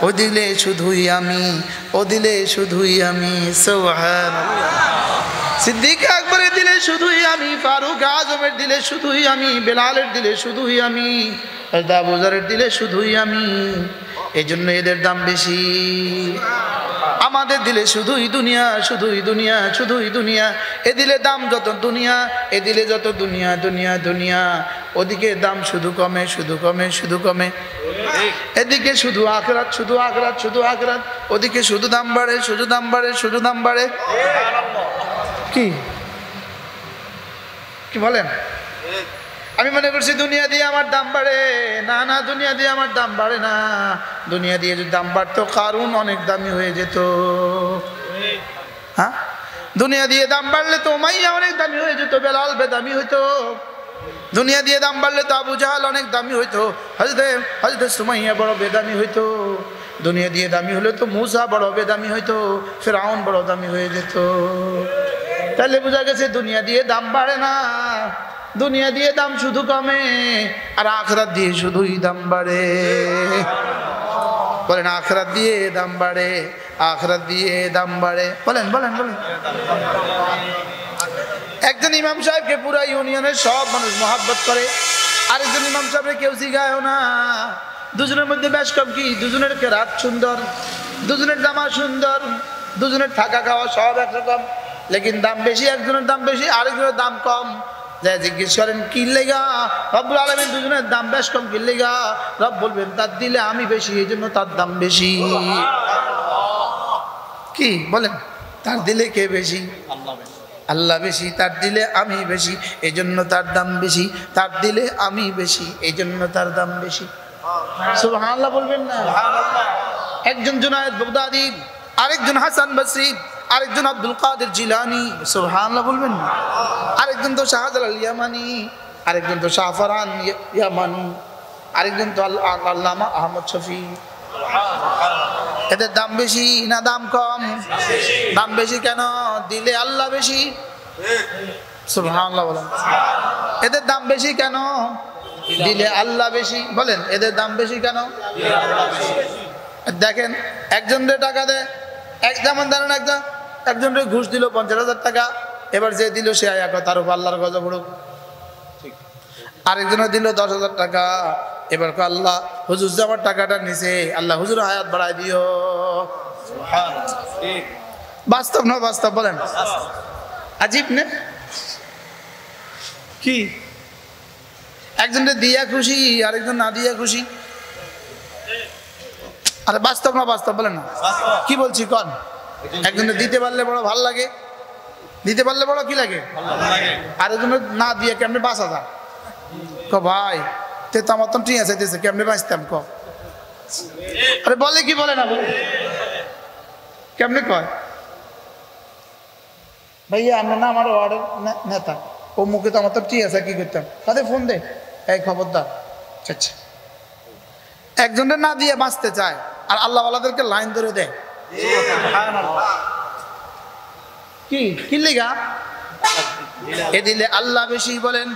ও দিলে শুধুই আমি, ও দিলে শুধুই আমি। সুবহানাল্লাহ। সিদ্দিক আকবরের দিলে শুধুই আমি, ফারুক আজমের দিলে শুধুই আমি, বেলালের দিলে শুধুই আমি, আবু যারের দিলে শুধুই আমি। এই জন্য এদের দাম বেশি। আমাদের দিলে শুধুই দুনিয়া, শুধুই দুনিয়া, শুধুই দুনিয়া। এ দিলে দাম যত দুনিয়া, এ দিলে যত দুনিয়া, দুনিয়া দুনিয়া। ওদিকে দাম শুধু কমে, শুধু কমে, শুধু কমে। এদিকে শুধু আখরাত, শুধু আখরাত, শুধু আখরাত। ওদিকে শুধু দাম বাড়ে, শুধু দাম বাড়ে, শুধু দাম বাড়ে। কি কি বলেন? আমি মনে করছি দুনিয়া দিয়ে আমার দাম বাড়ে। না না, দুনিয়া দিয়ে আমার দাম বাড়ে না। দুনিয়া দিয়ে যদি দাম বাড়তো কারুন অনেক দামি হয়ে যেত। হ্যাঁ, দুনিয়া দিয়ে দাম বাড়লে তো উমাইয়া অনেক দামি হয়ে যেত, বেলাল বেদামি হইতো। দুনিয়া দিয়ে দাম বাড়লে তো আবু জাহাল অনেক দামি হইতো, হযরত সুমাইয়া বড় বেদামি হইতো। দুনিয়া দিয়ে দামি হলে তো মুসা বড় বেদামি হইতো, ফিরআউন বড় দামি হয়ে যেত। তাহলে বোঝা গেছে দুনিয়া দিয়ে দাম বাড়ে না, দুনিয়া দিয়ে দাম শুধু কমে, আর আখরাত দিয়ে শুধুই দাম বাড়ে। বলেন আখরাত দিয়ে দাম বাড়ে, আখরাত দিয়ে দাম বাড়ে। বলেন বলেন বলেন। একজন ইমাম সাহেবকে পুরা ইউনিয়নের সব মানুষ মহাব্বত করে, আরেকজন ইমাম সাহেবকে কেউ শিখায়ও না। দুজনের মধ্যে বেশ কম কি, দুজনের কেরাত সুন্দর, দুজনের জামা সুন্দর, দুজনের থাকা খাওয়া সব একরকম, লেকিন দাম বেশি। একজনের দাম বেশি, আরেকজনের দাম কম। যা জিজ্ঞেস করেন কি লেগা, রব্বুল আলামিন দুজনের দাম বেশ কম কি লেগা? রব বলবেন তার দিলে আমি বেশি, এই জন্য তার দাম বেশি। কি বলেন? তার দিলে কে বেশি? আল্লাহ বেশি। তার দিলে আমি বেশি, এই জন্য তার দাম বেশি। তার দিলে আমি বেশি, এই জন্য তার দাম বেশি। সুবহানাল্লাহ বলবেন না? একজন জুনায়েদ বাগদাদি, আরেকজন হাসান বসরি, আরেকজন আব্দুল কাদের জিলানি। সুবহানাল্লাহ বলবেন না? আরেকজন তো শাহজালাল ইয়ামানি, আরেকজন তো শাহফরান ইয়ামানি, আরেকজন তো আল্লামা আহমদ শফি। এদের দাম বেশি না দাম কম? দাম বেশি কেন? দিলে আল্লাহ বেশি। সুবহানাল্লাহ বলেন। এদের দাম বেশি কেন? দিলে আল্লাহ বেশি। বলেন এদের দাম বেশি কেন? দেখেন একজনের টাকা দেয়, যেমন ধরেন একজনের ঘুষ দিল 50,000 টাকা, এবার যে দিল সে আয়া তার উপর আল্লাহর গজব পড়ুক। আরেকজনের দিল 10,000 টাকা, এবার আল্লাহ হুজুর যে আমার টাকাটা নিছে, আল্লাহ হুজুর হায়াত বাড়াই দিও। বাস্তব না বাস্তব? বলেন আজীব না? কি একজনের দিয়া খুশি, আরেকজন না দিয়া খুশি। আরে বাস্তব না বাস্তব? বলেন না। কি বলছি কন? একজনের দিতে পারলে বড় ভাল লাগে, দিতে পারলে বড় কি লাগে, আরেকজনের না দিয়ে কেমনে বাঁচা যায়? ক ভাই তে তো আমার তো ঠিক আছে, কেমনে বাঁচতাম ক? আরে বলে কি বলে না? বলে কেমনে কয়? ভাইয়া আমরা না আমার ওয়ার্ডের নেতা, ও মুখে তো আমার তো ঠিক আছে, কি করতাম? তাদের ফোন দে, এই খবরদার। আচ্ছা, একজনের না দিয়ে বাঁচতে চায়, আর আল্লাহ ওয়ালাদেরকে লাইন ধরে দেয়। কি কি লিগা? এ দিলে আল্লাহ বেশি। বলেন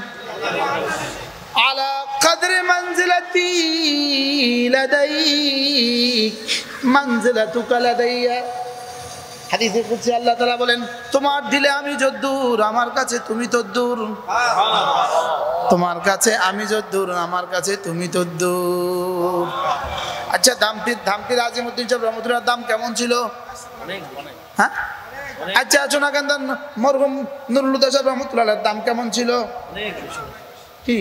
আলা কদরে মানজিলাতি লাদাইক মানজিলাতুকা লাদাইয়া। হাদিসে কুদসি আল্লাহ তাআলা বলেন তোমার দিলে আমি যদ্দূর, আমার কাছে তুমি তদ্দূর। তোমার কাছে আমি যদ্দূর, আমার কাছে তুমি তদ্দূর। আচ্ছা ধামটির আজিমউদ্দিন সাহেব রহমতুল্লাহ দাম কেমন ছিল? হ্যাঁ আচ্ছা সোনাকান্দ মরহুম নুরুল হুদা সাহেব রহমতুল্লাহ দাম কেমন ছিল? কি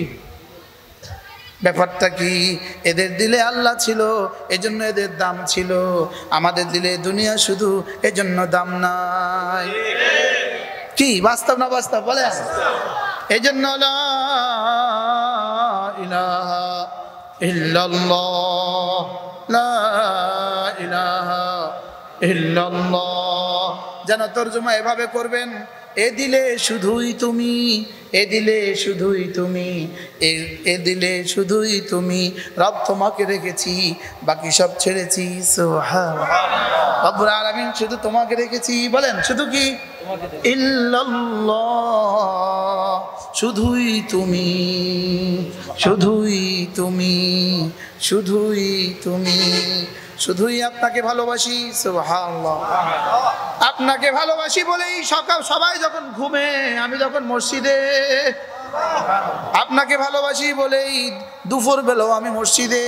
ব্যাপারটা কি? এদের দিলে আল্লাহ ছিল, এজন্য এদের দাম ছিল। আমাদের দিলে দুনিয়া শুধু, এজন্য দাম নাই। কি বাস্তব না বাস্তব? বলে এজন্য লা ইলাহা ইল্লাল্লাহ, লা ইলাহা ইল্লাল্লাহ। যেন তরজমা এভাবে করবেন, এ দিলে শুধুই তুমি, এ দিলে শুধুই তুমি, এ দিলে শুধুই তুমি। রব তোমাকে রেখেছি, বাকি সব ছেড়েছি। সুবহানাল্লাহ। রব্বুল আলামিন শুধু তোমাকে রেখেছি। বলেন শুধু কি? ইল্লাল্লাহ, শুধুই তুমি, শুধুই তুমি, শুধুই তুমি। শুধুই আপনাকে ভালোবাসি। সুবহানাল্লাহ। আপনাকে ভালোবাসি বলেই সবাই যখন ঘুমে আমি যখন মসজিদে, আপনাকে ভালোবাসি বলেই দুপুর বেলাও আমি মসজিদে,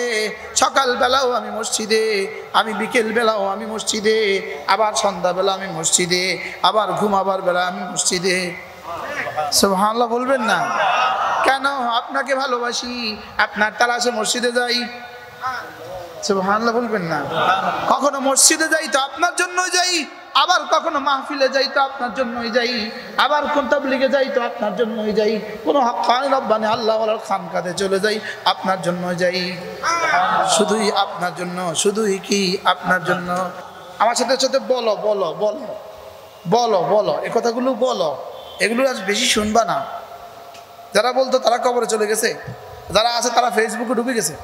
সকাল বেলাও আমি মসজিদে, আমি বিকেল বেলাও আমি মসজিদে, আবার সন্ধ্যা বেলা আমি মসজিদে, আবার ঘুমাবার বেলা আমি মসজিদে। সুবহানাল্লাহ বলবেন না? কেন? আপনাকে ভালোবাসি, আপনার তালাশে মসজিদে যাই। সুবহানাল্লাহ বলবেন না? কখনো মসজিদে যাই তো আপনার জন্যই যাই, আবার কখনো মাহফিলে যাই তো আপনার জন্যই যাই, আবার কোন তাবলীগে যাই তো আপনার জন্যই যাই, কোনো হাক্কানি রব্বানি আল্লাহ ওয়ালার খানকাতে চলে যাই আপনার জন্যই যাই। শুধুই আপনার জন্য, শুধুই কি আপনার জন্য। আমার সাথে সাথে বলো বলো বলো বলো বলো, এই কথাগুলো বলো। এগুলো আজ বেশি শুনবা না। যারা বলতো তারা কবরে চলে গেছে, যারা আছে তারা ফেসবুকে ঢুকে গেছে।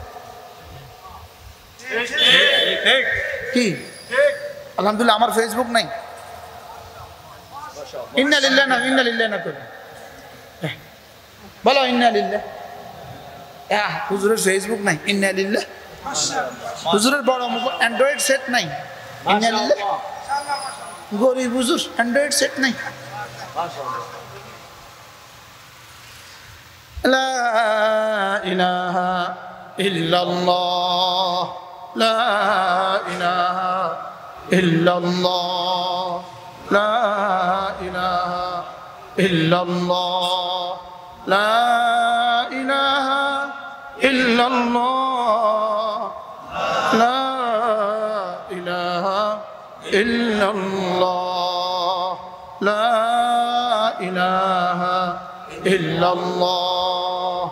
কি আলহামদুলিল্লাহ আমার ফেসবুক নাই। ইন্না লিল্লাহি না ইন্না লিল্লাহি না করে বলো ইন্না লিল্লাহি। হুজুরের ফেসবুক নাই, ইন্না লিল্লাহি। হুজুরের বড় অ্যান্ড্রয়েড সেট নাই, ইন্না লিল্লাহি। গরিব হুজুর অ্যান্ড্রয়েড সেট নাই। লা ইলাহা ইল্লাল্লাহ, লা ইলাহা ইল্লাল্লাহ, লা ইলাহা ইল্লাল্লাহ, লা ইলাহা ইল্লাল্লাহ, লা ইলাহা ইল্লাল্লাহ, লা ইলাহা ইল্লাল্লাহ,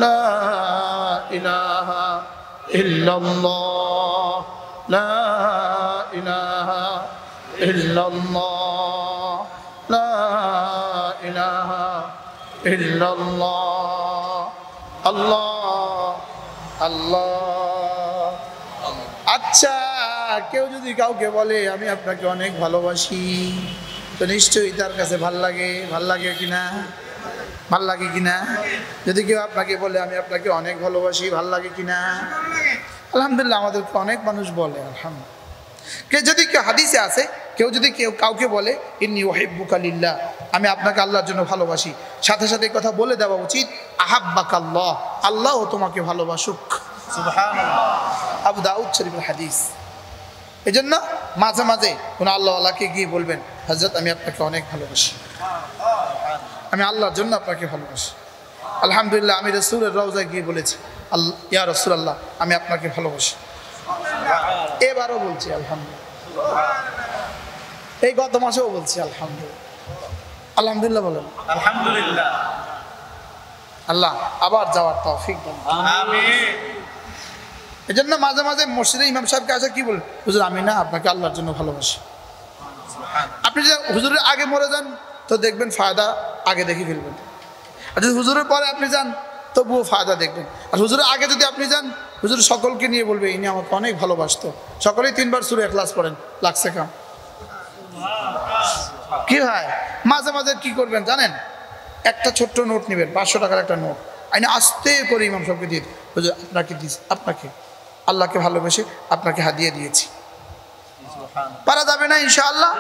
লা ইলাহা ইল্লাল্লাহ, লা ইলাহা ইল্লাল্লাহ, লা ইলাহা ইল্লাল্লাহ। আল্লাহ আল্লাহ। আচ্ছা, কেউ যদি কাউকে বলে আমি আপনাকে অনেক ভালোবাসি, তো নিশ্চয়ই তার কাছে ভাল লাগে। ভাল লাগে কিনা? ভাল লাগে কিনা? যদি কেউ আপনাকে বলে আমি আপনাকে অনেক ভালোবাসি, ভাল লাগে কিনা? আলহামদুলিল্লাহ আমাদেরকে অনেক মানুষ বলে। আলহামদুলিল্লাহ। যদি কেউ হাদিসে আছে, কেউ যদি কাউকে বলে ইন্নী উহিব্বুকা লিল্লাহ, আমি আপনাকে আল্লাহর জন্য ভালোবাসি, সাথে সাথে কথা বলে দেওয়া উচিত আহাব্বাকাল্লাহ, আল্লাহ তোমাকে ভালোবাসুক। সুবহানাল্লাহ। আবু দাউদ শরীফের হাদিস। এই জন্য মাঝে মাঝে কোন আল্লাহওয়ালাকে গিয়ে বলবেন হযরত আমি আপনাকে অনেক ভালোবাসি, আমি আল্লাহর জন্য আপনাকে ভালোবাসি। আলহামদুলিল্লাহ আমি রাসূলের রওজায় গিয়ে বলেছি ইয়া রাসূলুল্লাহ আমি আপনাকে ভালোবাসি। এবারও বলছি আলহামদুলিল্লাহ, এই গত মাসেও বলছি আলহামদুলিল্লাহ। আলহামদুলিল্লাহ বলেন আলহামদুলিল্লাহ। আল্লাহ আবার যাওয়ার তৌফিক দান আমিন। এই জন্য মাঝে মাঝে মসজিদে ইমাম সাহেবকে আসে কি বলেন, হুজুর আমি না আপনাকে আল্লাহর জন্য ভালোবাসি। আপনি যদি হুজুরের আগে মরে যান তো দেখবেন ফায়দা আগে দেখে ফেলবেন, আর যদি হুজুরের পরে আপনি যান তবুও ফায়দা দেখবেন। আর হুজুরের আগে যদি আপনি যান, হুজুর সকলকে নিয়ে বলবে ইনি আমাকে অনেক ভালোবাসতো, সকলেই 3 বার সূরা ইখলাস পড়েন, লাগছে কাম। কি হয় মাঝে মাঝে কি করবেন জানেন, একটা ছোট্ট নোট নেবেন, 500 টাকার একটা নোট, আইনে আস্তে করে ইমাম সাহেবকে দিয়ে হুজুর আপনাকে দিয়েছি, আপনাকে আল্লাহকে ভালোবেসে আপনাকে হাদিয়া দিয়েছি। পারা যাবে না ইনশাআল্লাহ?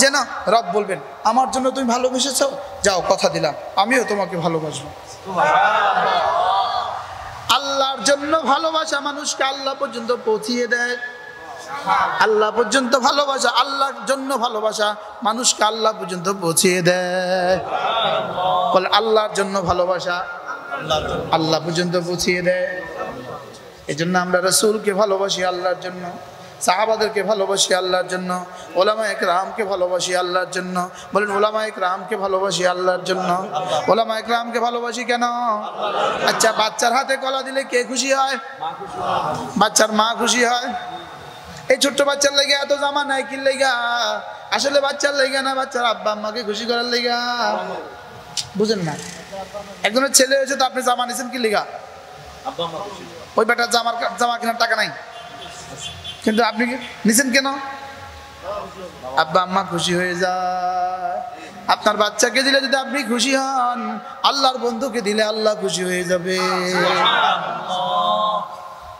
যেন রব বলবেন আমার জন্য তুমি ভালোবেসেছো, যাও কথা দিলাম আমিও তোমাকে ভালোবাসবো। আল্লাহর জন্য ভালোবাসা মানুষকে আল্লাহ পর্যন্ত পৌঁছিয়ে দেয়। আল্লাহ পর্যন্ত ভালোবাসা, আল্লাহর জন্য ভালোবাসা মানুষকে আল্লাহ পর্যন্ত পৌঁছিয়ে দেয়। বলে আল্লাহর জন্য ভালোবাসা আল্লাহ পর্যন্ত পৌঁছিয়ে দেয়। এই জন্য আমরা রাসূলকে ভালোবাসি আল্লাহর জন্য, সাহাবাদেরকে ভালোবাসি আল্লাহর জন্য, ওলামায়ে কেরামকে ভালোবাসি আল্লাহর জন্য। বলেন ওলামায়ে কেরামকে ভালোবাসি আল্লাহর জন্য। ওলামায়ে কেরামকে ভালোবাসি কেন? আচ্ছা, বাচ্চার হাতে কলা দিলে কে খুশি হয়? বাচ্চার মা খুশি হয়। এই ছোট্ট বাচ্চার লেগে এত জামা নাই কি লেগা? আসলে বাচ্চার লেগে না, বাচ্চার আব্বা আম্মাকে খুশি করার লেগা। বুঝেন না? একজনের ছেলে হয়েছে তো আপনি জামা নিছেন কি লেগা? ওই বেটার জামা কেনার টাকা নাই, কিন্তু আপনি নিছেন কেন? আব্বা আম্মা খুশি হয়ে যায়। আপনার বাচ্চাকে দিলে যদি আপনি খুশি হন, আল্লাহর বন্ধুকে দিলে আল্লাহ খুশি হয়ে যাবে।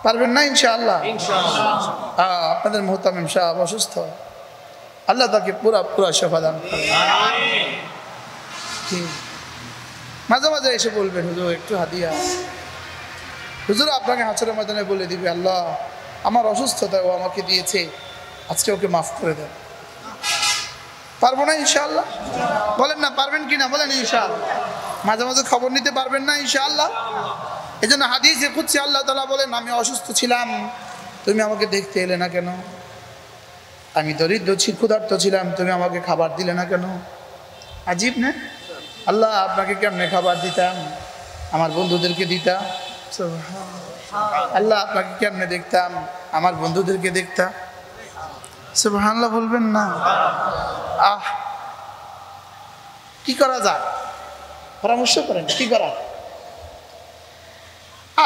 পারবেন না ইনশাআল্লাহ? আপনাদের মুহতামিম সাহেব অসুস্থ, আল্লাহ তাকে পুরা শেফা দান করেন। মাঝে মাঝে এসে বলবেন, হুজুর একটু হাদিয়া। হুজুর আপনাকে হাসরের ময়দানে বলে দিবে, আল্লাহ আমার অসুস্থতা ও আমাকে দিয়েছে, আজকে ওকে মাফ করে দেন। পারবো না ইনশাআল্লাহ? বলেন না, পারবেন কিনা বলেন ইনশাআল্লাহ। মাঝে মাঝে খবর নিতে পারবেন না ইনশাআল্লাহ? এই জন্য হাদিসে কুদসি আল্লাহ তাআলা বলেন, আমি অসুস্থ ছিলাম, তুমি আমাকে দেখতে এলে না কেন? আমি দরিদ্র ক্ষুধার্ত ছিলাম, তুমি আমাকে খাবার দিলে না কেন? আজীব না? আল্লাহ আপনাকে কেমনে খাবার দিতাম? আমার বন্ধুদেরকে দিতাম। আল্লাহ আপনাকে কেমনে দেখতাম? আমার বন্ধুদেরকে দেখতাম। সুবহানাল্লাহ বলবেন না? কি করা যায়? পরামর্শ করেন, কি করা?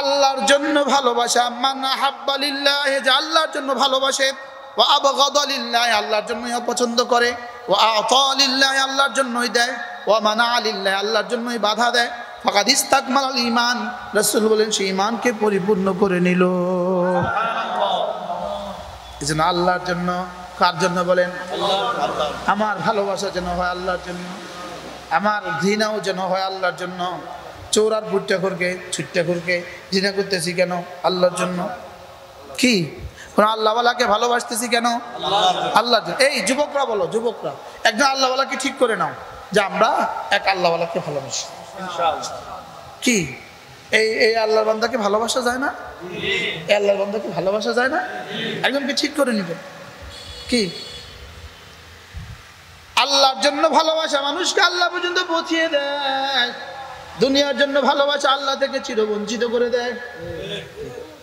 আল্লাহর জন্য ভালোবাসা, মান আহাব্বা লিল্লাহি, যে আল্লাহর জন্য ভালোবাসে, ওয়া আবগাদা লিল্লাহি, আল্লাহর জন্যই অপছন্দ করে, ওয়া আতা লিল্লাহি, আল্লাহর জন্যই দেয়, ওয়া মানা লিল্লাহি, আল্লাহর জন্যই বাধা দেয়, ফাকাদ ইস্তাকমালাল ঈমান, রাসূল বলেন সে ঈমানকে পরিপূর্ণ করে নিল। এজন্য আল্লাহর জন্য, কার জন্য বলেন? আমার ভালোবাসা যেন হয় আল্লাহর জন্য, আমার ঘৃণাও যেন হয় আল্লাহর জন্য। চোরার বুটটা করকে ছুটটা করকে ঘৃণা করতেছি কেন? আল্লাহর জন্য। কি আল্লাহওয়ালাকে ভালোবাসতেছি কেন? আল্লাহর জন্য। এই যুবকরা বলো, যুবকরা একজন আল্লাহওয়ালাকে ঠিক করে নাও যে আমরা এক আল্লাহওয়ালাকে ভালোবাসি। কি এই আল্লাহর বান্দাকে ভালোবাসা যায় না? এই আল্লাহর বান্দাকে ভালোবাসা যায় না? একজনকে ঠিক করে নিবেন। কি আল্লাহর জন্য ভালোবাসা মানুষকে আল্লাহ পর্যন্ত পৌঁছিয়ে দেয়, দুনিয়ার জন্য ভালোবাসা আল্লাহ থেকে চিরবঞ্চিত করে দেয়।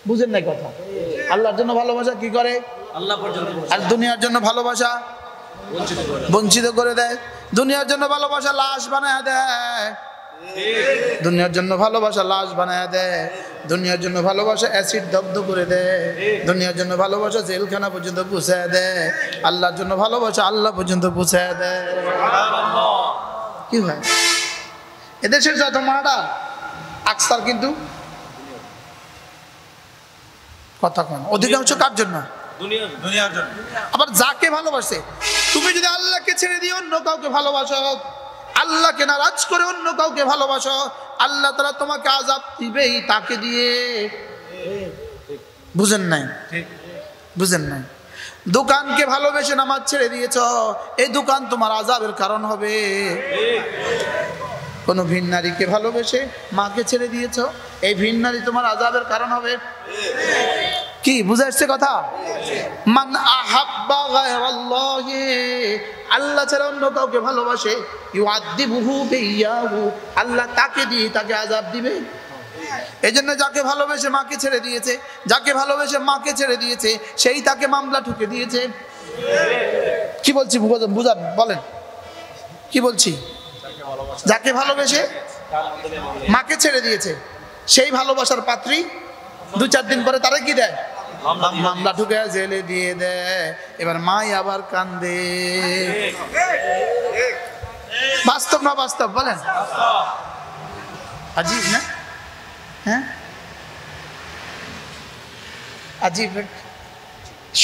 বুঝেন না কথা? আল্লাহর জন্য ভালোবাসা কি করে? আল্লাহ পর্যন্ত। আর দুনিয়ার জন্য ভালোবাসা বঞ্চিত করে দেয়। দুনিয়ার জন্য ভালোবাসা লাশ বানায় দেয়, দুনিয়ার জন্য ভালোবাসা লাশ বানায় দেয়, দুনিয়ার জন্য ভালোবাসা অ্যাসিড দগ্ধ করে দেয়, দুনিয়ার জন্য ভালোবাসা জেলখানা পর্যন্ত পৌঁছায় দেয়, আল্লাহর জন্য ভালোবাসা আল্লাহ পর্যন্ত পৌঁছায় দেয়। কি হয় এদেশের যত মার্ডার আকসার কিন্তু কথা কন অধিকাংশ কার জন্য? দুনিয়ার জন্য। আবার যাকে ভালোবাসে, তুমি যদি আল্লাহকে ছেড়ে দিয়ে অন্য কাউকে ভালোবাসো, আল্লাহকে নারাজ করে অন্য কাউকে ভালোবাসো, আল্লাহ তাআলা তোমাকে আযাব দিবেই তাকে দিয়ে। বুঝেন নাই? বুঝেন নাই? দোকানকে ভালোবেসে নামাজ ছেড়ে দিয়েছ, এই দোকান তোমার আযাবের কারণ হবে। কোন ভিন নারীকে ভালোবেসে মাকে ছেড়ে দিয়েছ, এই ভিন নারী তোমার আযাবের কারণ হবে। কি বুঝা আসছে কথা? মান আহাব্বা গায়রাল্লাহি, আল্লাহ ছাড়া অন্য কাউকে ভালোবাসে, ইউআযিবুহু বিয়াহু, আল্লাহ তাকে দিয়ে তাকে আযাব দিবে। এই জন্য যাকে ভালোবেসে মাকে ছেড়ে দিয়েছে, যাকে ভালোবেসে মাকে ছেড়ে দিয়েছে, সেই তাকে মামলা ঠুকে দিয়েছে। কি বলছি বুঝান, বলেন কি বলছি? যাকে ভালোবেসে মাকে ছেড়ে দিয়েছে, সেই ভালোবাসার পাত্রী 2-4 দিন পরে তারা কি দেয়? মামলা ঠুকে জেলে দিয়ে দেয়। এবার মাই আবার কান্দে। বাস্তব না বাস্তব বলেন? আজীব না? হ্যাঁ আজীব।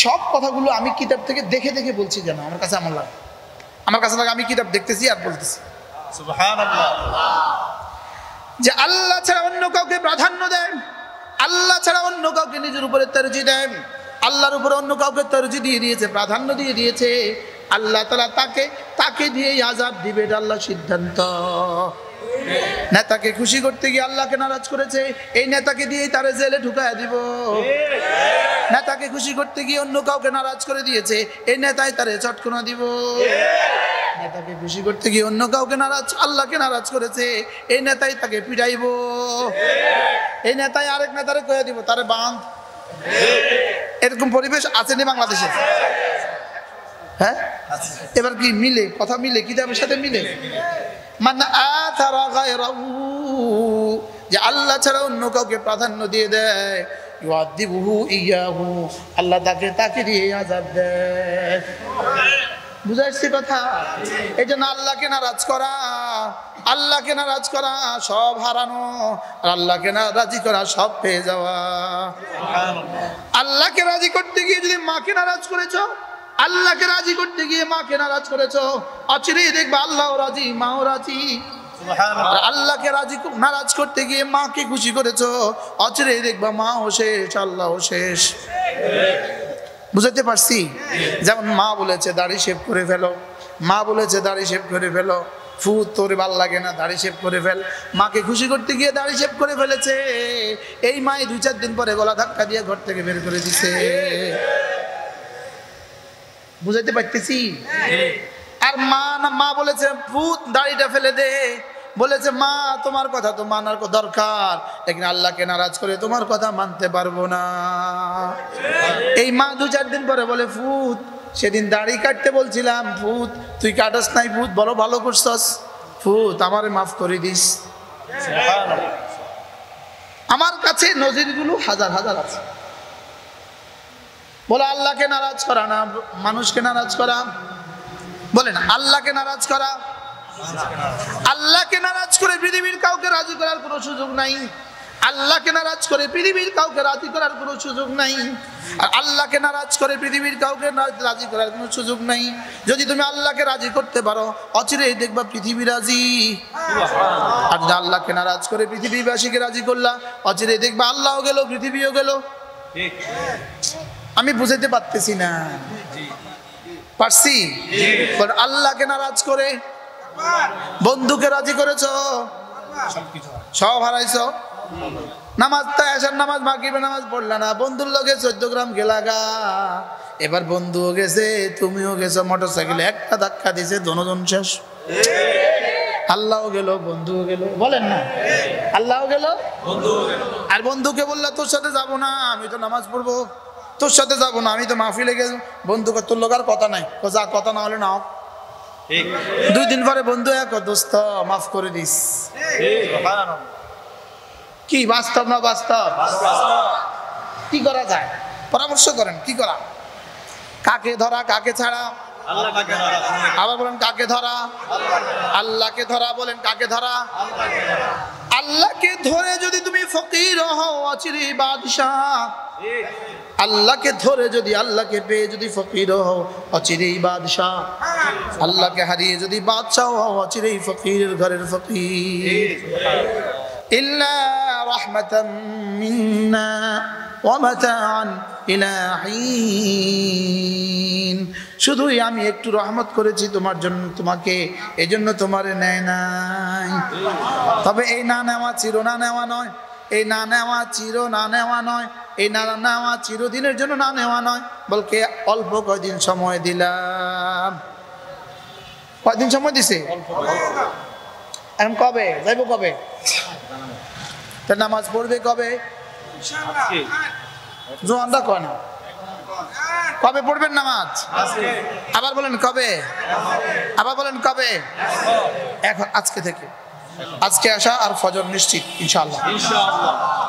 সব কথাগুলো আমি কিতাব থেকে দেখে দেখে বলছি, যেন আমার কাছে লাগে আমি কিতাব দেখতেছি আর বলতেছি। সুবহানাল্লাহ। যে আল্লাহ ছাড়া অন্য কাউকে প্রাধান্য দেন, আল্লাহ ছাড়া অন্য কাউকে নিজের উপরে তরজি দেন, আল্লাহর উপরে অন্য কাউকে তরজি দিয়ে দিয়েছে, প্রাধান্য দিয়ে দিয়েছে, আল্লাহ তাআলা তাকে দিয়েই আযাব দিবে। এটা আল্লাহর সিদ্ধান্ত। নেতাকে খুশি করতে গিয়ে আল্লাহকে নারাজ করেছে, এই নেতাকে দিয়েই তারে জেলে ঢুকায় দিব। নেতাকে খুশি করতে গিয়ে অন্য কাউকে নারাজ করে দিয়েছে, এই নেতাই তারে চটকনা দিব। নেতাকে খুশি করতে গিয়ে অন্য কাউকে আল্লাহকে নারাজ করেছে, এই নেতাই তাকে পিটাইব। এই নেতাই আরেক নেতারে কয়ে দিব তারে বাঁধ। এরকম পরিবেশ আছে না বাংলাদেশে? হ্যাঁ, এবার কি মিলে? কথা মিলে? কিতাবের সাথে মিলে? মান আথারা গায়রাহু, যে আল্লাহ ছাড়া অন্য কাউকে প্রাধান্য দিয়ে দেয়, ইউআযিবুহু ইয়াহু, আল্লাহ তাকে দিয়ে আযাব দেয়। বুঝাইছি কথা? এই জন্য আল্লাহকে নারাজ করা, আল্লাহকে নারাজ করা সব হারানো, আর আল্লাহকে রাজি করা সব পেয়ে যাওয়া। আল্লাহকে রাজি করতে গিয়ে যদি মাকে নারাজ করেছো, আল্লাহকে রাজি করতে গিয়ে মাকে নারাজ করেছো, অচিরেই দেখবা আল্লাহও রাজি, মাও রাজি। আল্লাহকে রাজি নারাজ করতে গিয়ে মাকে খুশি করেছো, অচিরেই দেখবা মাও শেষ, আল্লাহও শেষ। বুঝাতে পারছি? যেমন মা বলেছে দাড়ি শেভ করে ফেলো, মা বলেছে দাড়ি শেভ করে ফেলো, ফুট তোর ভাল লাগে না দাড়ি শেভ করে ফেল। মাকে খুশি করতে গিয়ে দাড়ি শেভ করে ফেলেছে, এই মাই 2-4 দিন পরে গলা ধাক্কা দিয়ে ঘর থেকে বের করে দিছে। বুঝাইতে পারতেছি? আর মা বলেছে ফুট দাড়িটা ফেলে দে, বলেছে মা তোমার কথা তো মানার দরকার, লেকিন আল্লাহকে নারাজ করে তোমার কথা মানতে পারবো না। এই মা 2-4 দিন পরে বলে ফুট সেদিন দাড়ি কাটতে বলছিলাম, ফুট তুই কাটস নাই, ফুট বড় ভালো করছস, ফুট আমারে মাফ করে দিস। আমার কাছে নজিরগুলো হাজার হাজার আছে। বলে আল্লাহকে নারাজ করা না মানুষকে নারাজ করা, বলেন আল্লাহকে নারাজ করা। আল্লাহকে নারাজ করে পৃথিবীর কাউকে রাজি করার কোনো সুযোগ নাই। আল্লাহকে নারাজ করে পৃথিবীর কাউকে রাজি করার কোনো সুযোগ নাই। আর আল্লাহকে নারাজ করে পৃথিবীর কাউকে রাজি করার কোনো সুযোগ নাই। যদি তুমি আল্লাহকে রাজি করতে পারো, অচিরেই দেখবা পৃথিবী রাজি। আর যদি আল্লাহকে নারাজ করে পৃথিবীবাসীকে রাজি করলা, অচিরেই দেখবা আল্লাহও গেল, পৃথিবীও গেল। আমি বুঝাইতে পারতেছি না? পারছি? আল্লাহকে নারাজ করে বন্ধুকে রাজি করেছো, সব হারাইছো। নামাজ তো এসার নামাজ মাগরিবের নামাজ পড়লা না, বন্ধুর লগে 14 গ্রাম গেলাগা, এবার বন্ধুও গেছে তুমিও গেছো, মোটরসাইকেলে একটা ধাক্কা দিছে, দোনোজন শেষ। আল্লাহও গেল বন্ধুও গেল, বলেন না? আল্লাহও গেল বন্ধুও গেল। আর বন্ধুকে বললা তোর সাথে যাবো না, আমি তো নামাজ পড়বো, তোর সাথে যাবো না, আমি তো মাহফিলে গেছি। বন্ধুকে তোর লোক আর কথা নাই, যা কথা না হলে নাও। 2 দিন পরে বন্ধু এক দোস্ত মাফ করে দিস। কি বাস্তব না বাস্তব? কি করা যায়? পরামর্শ করেন কি করা? কাকে ধরা কাকে ছাড়া? আবার বলেন কাকে ধরা? আল্লাহকে ধরা। বলেন কাকে ধরা? আল্লাহকে ধরে যদি তুমি ফকির হও, অচিরেই বাদশাহ। আল্লাহকে ধরে যদি, আল্লাহকে পেয়ে যদি ফকির হও, অচিরেই বাদশাহ। আল্লাহকে হারিয়ে যদি বাদশাহ হও, অচিরেই ফকিরের ঘরের ফকির। ইল্লা রাহমাতাম মিন্না ওয়া মাতাআন ইলা হিন। শুধুই আমি একটু রহমত করেছি তোমার জন্য, তোমাকে, এজন্য তোমারে নেয় নাই। তবে এই না নেওয়া চির না নেওয়া নয়, এই না নেওয়া চির না নেওয়া নয়, এই না নেওয়া চিরদিনের জন্য না নেওয়া নয়, বলকে অল্প কয়দিন সময় দিলাম। কয়দিন সময় দিছে? এখন কবে যাইব? কবে নামাজ পড়বে? কবে? জোয়ানরা কয় না, কবে পড়বেন নামাজ? আবার বলেন কবে? আবার বলেন কবে? এখন আজকে থেকে, আজকে আসা আর ফজর নিশ্চিত ইনশাআল্লাহ।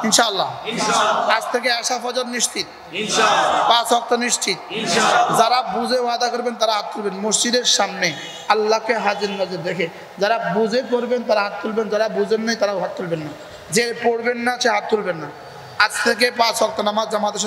ইনশাআল্লাহ আজ থেকে আসা ফজর নিশ্চিত, 5 ওয়াক্ত নিশ্চিত। যারা বুঝে ওয়াদা করবেন তারা হাত তুলবেন মসজিদের সামনে, আল্লাহকে হাজির নাজির দেখে। যারা বুঝে করবেন তারা হাত তুলবেন, যারা বুঝেন নাই তারা হাত তুলবেন না। যে পড়বেন না সে হাত তুলবেন না। আজ থেকে 5 ওয়াক্ত নামাজ জামাতের সাথে